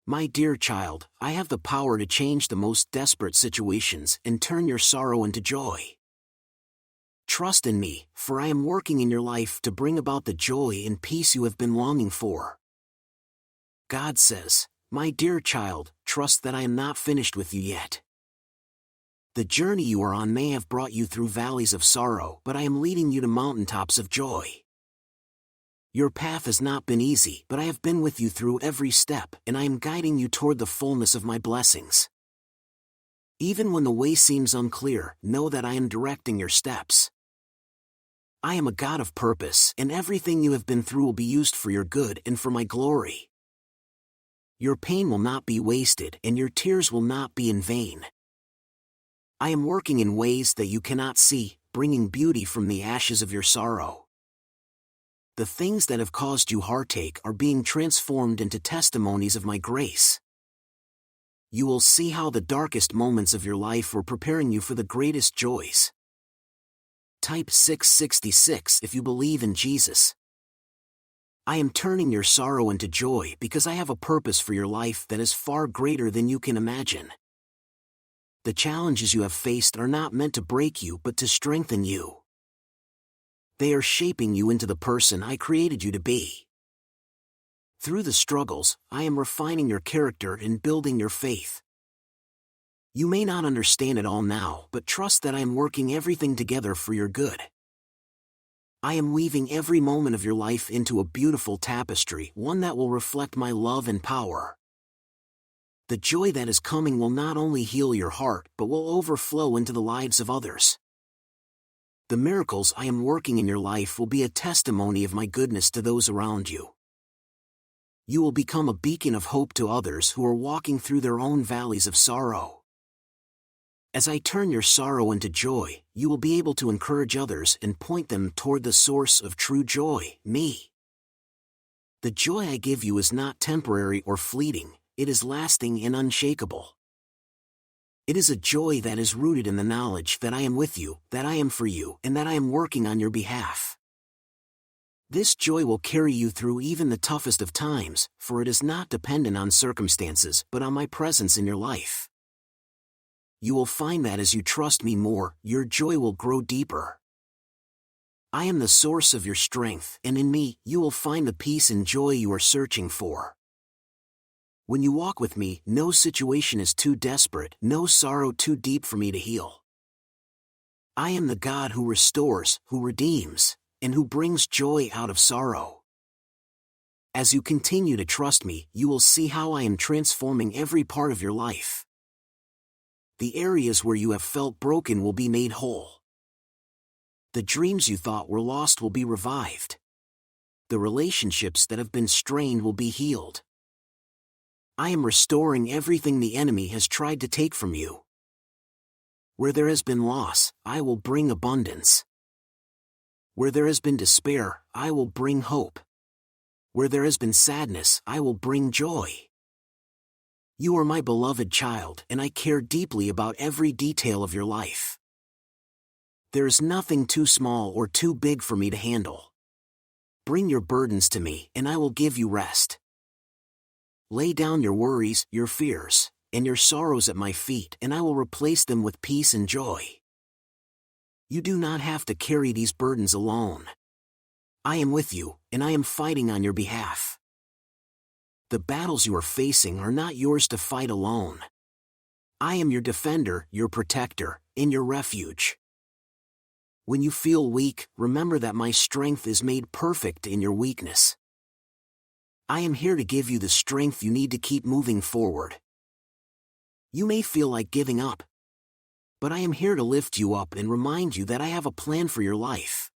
My dear child, I have the power to change the most desperate situations and turn your sorrow into joy. Trust in me, for I am working in your life to bring about the joy and peace you have been longing for. God says, my dear child, trust that I am not finished with you yet. The journey you are on may have brought you through valleys of sorrow, but I am leading you to mountaintops of joy. Your path has not been easy, but I have been with you through every step, and I am guiding you toward the fullness of my blessings. Even when the way seems unclear, know that I am directing your steps. I am a God of purpose, and everything you have been through will be used for your good and for my glory. Your pain will not be wasted, and your tears will not be in vain. I am working in ways that you cannot see, bringing beauty from the ashes of your sorrow. The things that have caused you heartache are being transformed into testimonies of my grace. You will see how the darkest moments of your life were preparing you for the greatest joys. Type 666 if you believe in Jesus. I am turning your sorrow into joy because I have a purpose for your life that is far greater than you can imagine. The challenges you have faced are not meant to break you but to strengthen you. They are shaping you into the person I created you to be. Through the struggles, I am refining your character and building your faith. You may not understand it all now, but trust that I am working everything together for your good. I am weaving every moment of your life into a beautiful tapestry, one that will reflect my love and power. The joy that is coming will not only heal your heart, but will overflow into the lives of others. The miracles I am working in your life will be a testimony of my goodness to those around you. You will become a beacon of hope to others who are walking through their own valleys of sorrow. As I turn your sorrow into joy, you will be able to encourage others and point them toward the source of true joy, me. The joy I give you is not temporary or fleeting, it is lasting and unshakable. It is a joy that is rooted in the knowledge that I am with you, that I am for you, and that I am working on your behalf. This joy will carry you through even the toughest of times, for it is not dependent on circumstances but on my presence in your life. You will find that as you trust me more, your joy will grow deeper. I am the source of your strength, and in me, you will find the peace and joy you are searching for. When you walk with me, no situation is too desperate, no sorrow too deep for me to heal. I am the God who restores, who redeems, and who brings joy out of sorrow. As you continue to trust me, you will see how I am transforming every part of your life. The areas where you have felt broken will be made whole. The dreams you thought were lost will be revived. The relationships that have been strained will be healed. I am restoring everything the enemy has tried to take from you. Where there has been loss, I will bring abundance. Where there has been despair, I will bring hope. Where there has been sadness, I will bring joy. You are my beloved child, and I care deeply about every detail of your life. There is nothing too small or too big for me to handle. Bring your burdens to me, and I will give you rest. Lay down your worries, your fears, and your sorrows at my feet, and I will replace them with peace and joy. You do not have to carry these burdens alone. I am with you, and I am fighting on your behalf. The battles you are facing are not yours to fight alone. I am your defender, your protector, and your refuge. When you feel weak, remember that my strength is made perfect in your weakness. I am here to give you the strength you need to keep moving forward. You may feel like giving up, but I am here to lift you up and remind you that I have a plan for your life.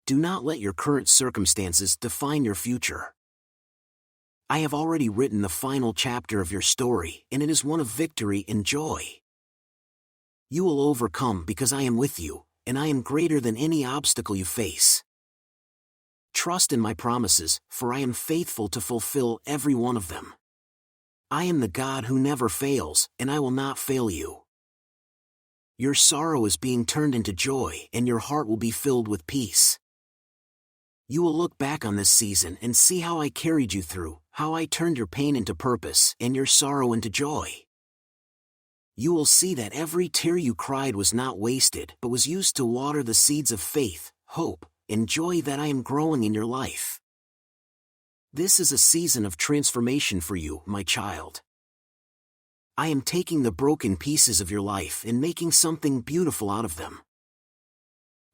Do not let your current circumstances define your future. I have already written the final chapter of your story, and it is one of victory and joy. You will overcome because I am with you, and I am greater than any obstacle you face. Trust in my promises, for I am faithful to fulfill every one of them. I am the God who never fails, and I will not fail you. Your sorrow is being turned into joy, and your heart will be filled with peace. You will look back on this season and see how I carried you through, how I turned your pain into purpose and your sorrow into joy. You will see that every tear you cried was not wasted but was used to water the seeds of faith, hope, and joy that I am growing in your life. This is a season of transformation for you, my child. I am taking the broken pieces of your life and making something beautiful out of them.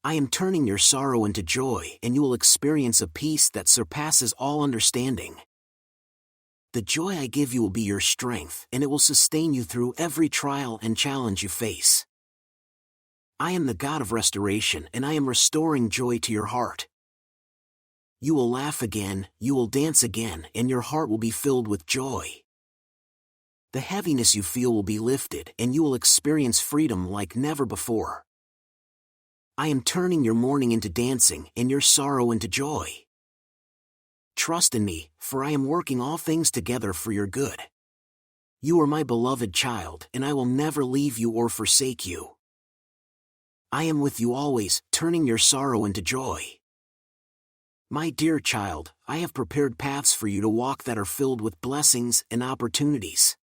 I am turning your sorrow into joy, and you will experience a peace that surpasses all understanding. The joy I give you will be your strength, and it will sustain you through every trial and challenge you face. I am the God of restoration, and I am restoring joy to your heart. You will laugh again, you will dance again, and your heart will be filled with joy. The heaviness you feel will be lifted, and you will experience freedom like never before. I am turning your mourning into dancing, and your sorrow into joy. Trust in me, for I am working all things together for your good. You are my beloved child, and I will never leave you or forsake you. I am with you always, turning your sorrow into joy. My dear child, I have prepared paths for you to walk that are filled with blessings and opportunities.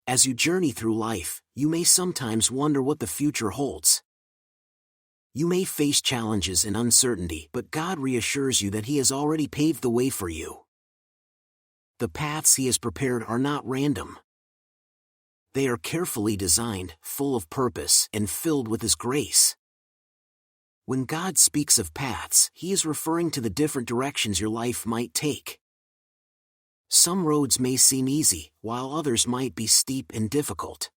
As you journey through life, you may sometimes wonder what the future holds. You may face challenges and uncertainty, but God reassures you that He has already paved the way for you. The paths He has prepared are not random. They are carefully designed, full of purpose, and filled with His grace. When God speaks of paths, He is referring to the different directions your life might take. Some roads may seem easy, while others might be steep and difficult.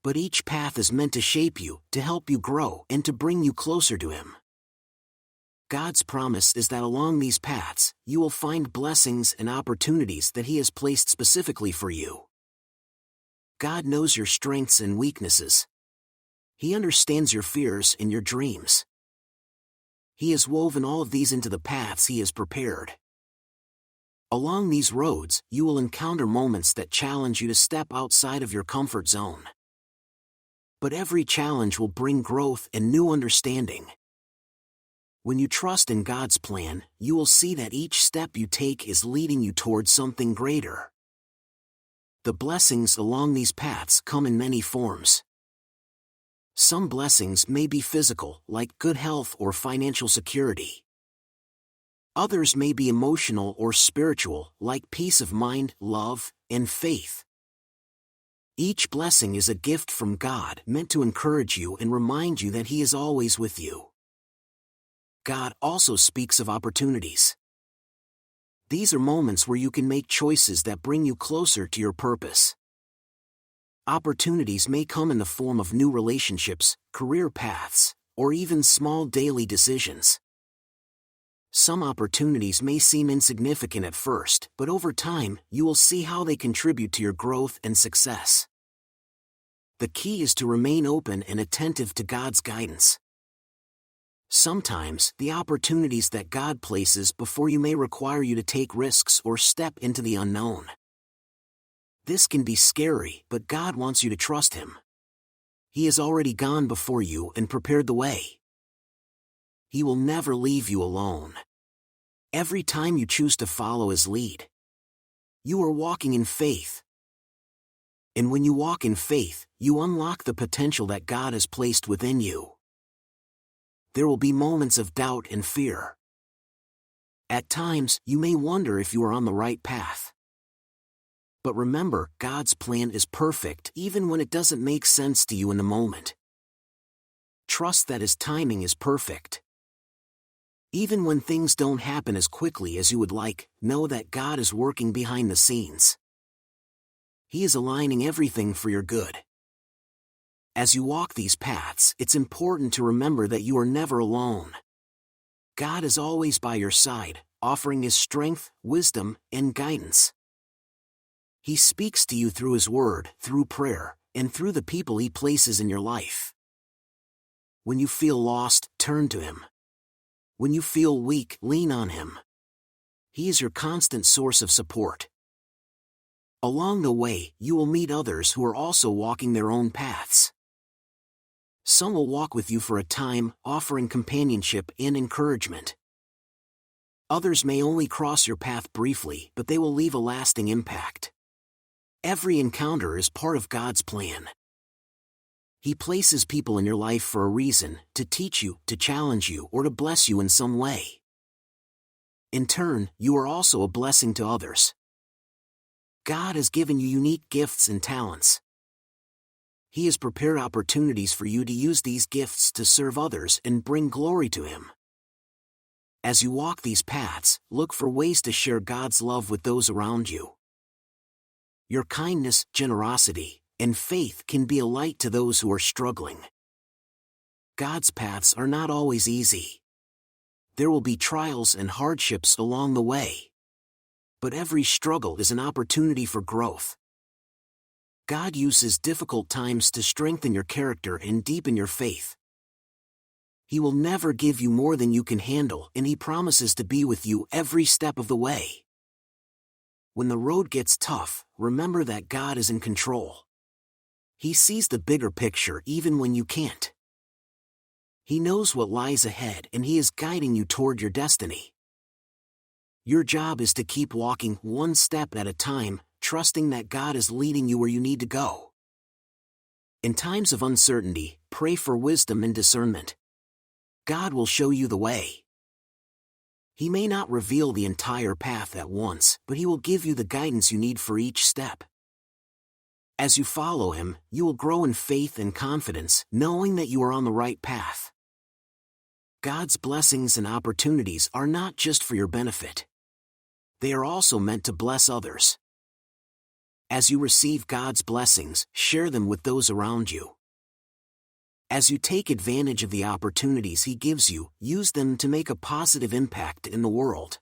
But each path is meant to shape you, to help you grow, and to bring you closer to Him. God's promise is that along these paths, you will find blessings and opportunities that He has placed specifically for you. God knows your strengths and weaknesses. He understands your fears and your dreams. He has woven all of these into the paths He has prepared. Along these roads, you will encounter moments that challenge you to step outside of your comfort zone. But every challenge will bring growth and new understanding. When you trust in God's plan, you will see that each step you take is leading you towards something greater. The blessings along these paths come in many forms. Some blessings may be physical, like good health or financial security. Others may be emotional or spiritual, like peace of mind, love, and faith. Each blessing is a gift from God meant to encourage you and remind you that He is always with you. God also speaks of opportunities. These are moments where you can make choices that bring you closer to your purpose. Opportunities may come in the form of new relationships, career paths, or even small daily decisions. Some opportunities may seem insignificant at first, but over time, you will see how they contribute to your growth and success. The key is to remain open and attentive to God's guidance. Sometimes, the opportunities that God places before you may require you to take risks or step into the unknown. This can be scary, but God wants you to trust Him. He has already gone before you and prepared the way. He will never leave you alone. Every time you choose to follow His lead, you are walking in faith. And when you walk in faith, you unlock the potential that God has placed within you. There will be moments of doubt and fear. At times, you may wonder if you are on the right path. But remember, God's plan is perfect even when it doesn't make sense to you in the moment. Trust that His timing is perfect. Even when things don't happen as quickly as you would like, know that God is working behind the scenes. He is aligning everything for your good. As you walk these paths, it's important to remember that you are never alone. God is always by your side, offering His strength, wisdom, and guidance. He speaks to you through His Word, through prayer, and through the people He places in your life. When you feel lost, turn to Him. When you feel weak, lean on Him. He is your constant source of support. Along the way, you will meet others who are also walking their own paths. Some will walk with you for a time, offering companionship and encouragement. Others may only cross your path briefly, but they will leave a lasting impact. Every encounter is part of God's plan. He places people in your life for a reason, to teach you, to challenge you, or to bless you in some way. In turn, you are also a blessing to others. God has given you unique gifts and talents. He has prepared opportunities for you to use these gifts to serve others and bring glory to Him. As you walk these paths, look for ways to share God's love with those around you. Your kindness, generosity, and faith can be a light to those who are struggling. God's paths are not always easy. There will be trials and hardships along the way. But every struggle is an opportunity for growth. God uses difficult times to strengthen your character and deepen your faith. He will never give you more than you can handle, and He promises to be with you every step of the way. When the road gets tough, remember that God is in control. He sees the bigger picture even when you can't. He knows what lies ahead, and He is guiding you toward your destiny. Your job is to keep walking one step at a time, trusting that God is leading you where you need to go. In times of uncertainty, pray for wisdom and discernment. God will show you the way. He may not reveal the entire path at once, but He will give you the guidance you need for each step. As you follow Him, you will grow in faith and confidence, knowing that you are on the right path. God's blessings and opportunities are not just for your benefit. They are also meant to bless others. As you receive God's blessings, share them with those around you. As you take advantage of the opportunities He gives you, use them to make a positive impact in the world.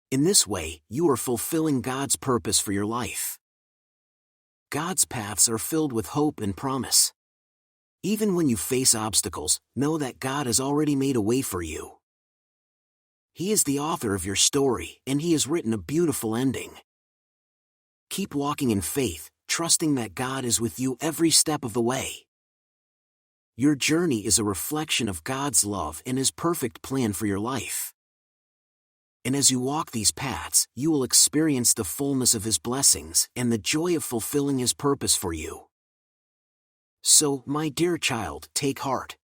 In this way, you are fulfilling God's purpose for your life. God's paths are filled with hope and promise. Even when you face obstacles, know that God has already made a way for you. He is the author of your story, and He has written a beautiful ending. Keep walking in faith, trusting that God is with you every step of the way. Your journey is a reflection of God's love and His perfect plan for your life. And as you walk these paths, you will experience the fullness of His blessings and the joy of fulfilling His purpose for you. So, my dear child, take heart.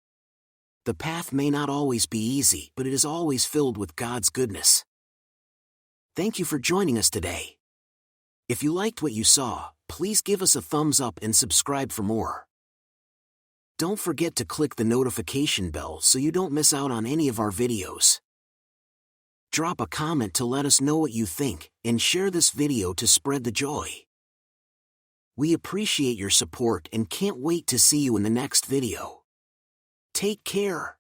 The path may not always be easy, but it is always filled with God's goodness. Thank you for joining us today. If you liked what you saw, please give us a thumbs up and subscribe for more. Don't forget to click the notification bell so you don't miss out on any of our videos. Drop a comment to let us know what you think, and share this video to spread the joy. We appreciate your support and can't wait to see you in the next video. Take care.